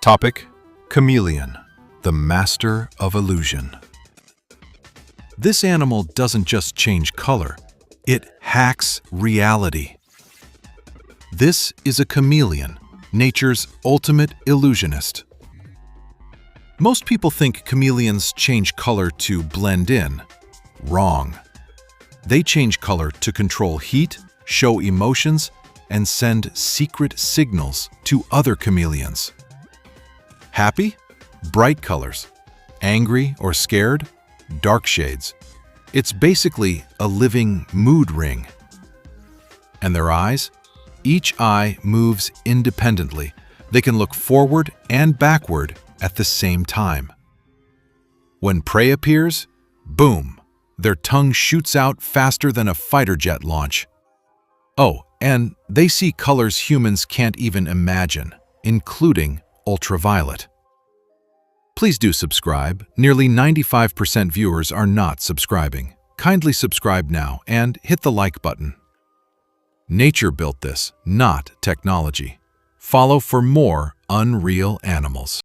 Topic: Chameleon, the master of illusion. This animal doesn't just change color, it hacks reality. This is a chameleon, nature's ultimate illusionist. Most people think chameleons change color to blend in. Wrong. They change color to control heat, show emotions, and send secret signals to other chameleons. Happy? Bright colors. Angry or scared? Dark shades. It's basically a living mood ring. And their eyes? Each eye moves independently. They can look forward and backward at the same time. When prey appears, boom, their tongue shoots out faster than a fighter jet launch. Oh, and they see colors humans can't even imagine, including ultraviolet. Please do subscribe. Nearly 95% viewers are not subscribing. Kindly subscribe now and hit the like button. Nature built this, not technology. Follow for more unreal animals.